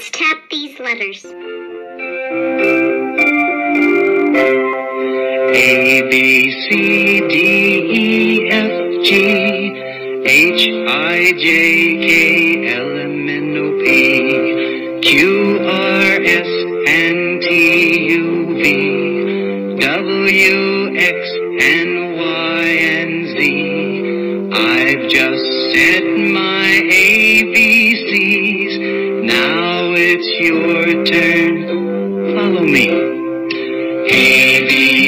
Let's tap these letters. A, B, C, D, E, F, G, H, I, J, K, L, M, N, O, P, Q, R, S, and T, U, V, W, X, and Y, and Z. I've just said my ABCs. Now it's your turn. Follow me. A, B,